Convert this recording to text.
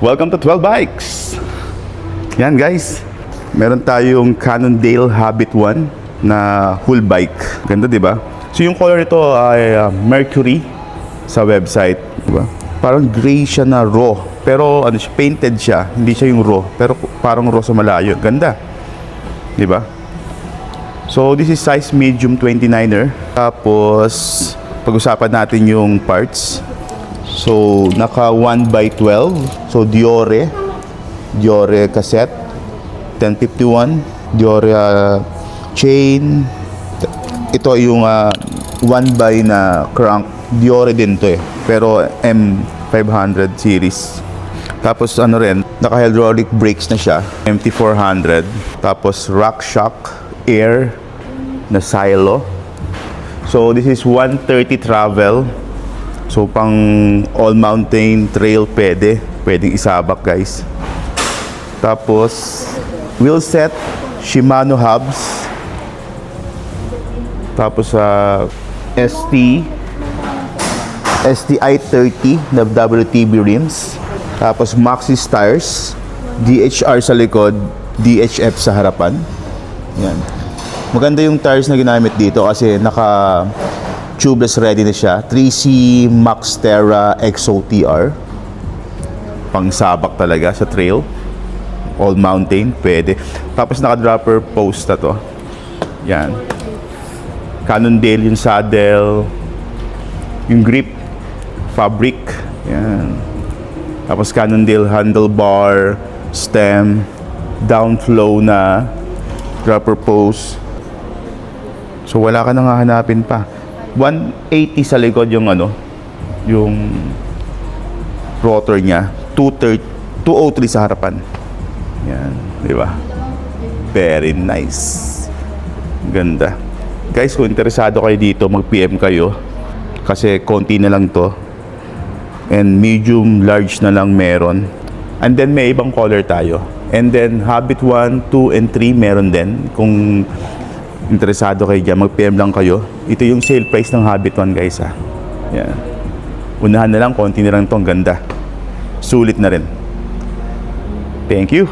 Welcome to 12 Bikes! Yan guys, meron tayong Cannondale Habit 1 na whole bike. Ganda, di ba? So yung color nito ay Mercury sa website, di ba? Parang gray siya na raw, pero ano siya, painted siya. Hindi siya yung raw, pero parang raw sa malayo. Ganda, di ba? So this is size medium 29er. Tapos pag-usapan natin yung parts. So naka 1x12. So Diore cassette 1051, Diore chain. Ito yung 1x na crank. Diore din to pero M500 series. Tapos ano rin, naka hydraulic brakes na siya, MT400. Tapos RockShox Air na silo. So this is 130 travel. So pang all mountain trail pwedeng isabak guys. Tapos wheel set Shimano hubs. Tapos STI 30 na WTB rims. Tapos Maxxis tires, DHR sa likod, DHF sa harapan. Yan. Maganda yung tires na ginamit dito kasi naka tubeless ready na siya. 3C Maxxterra XO-TR. Pangsabak talaga sa trail. All mountain, pwede. Tapos naka-dropper post na to. Yan. Cannondale yung saddle. Yung grip, fabric. Yan. Tapos Cannondale handlebar, stem, downflow na dropper post. So wala ka nang hahanapin pa. 180 sa likod yung yung rotor niya, 203 sa harapan. Yan, di ba? Very nice. Ganda. Guys, kung interesado kayo dito, mag-PM kayo kasi konti na lang to. And medium, large na lang meron. And then may ibang color tayo. And then Habit 1, 2, and 3 meron din. Kung interesado kayo dyan, mag-PM lang kayo. Ito yung sale price ng Habit 1 guys ha. Yan. Unahan na lang, konti na lang to. Ang ganda. Sulit na rin. Thank you.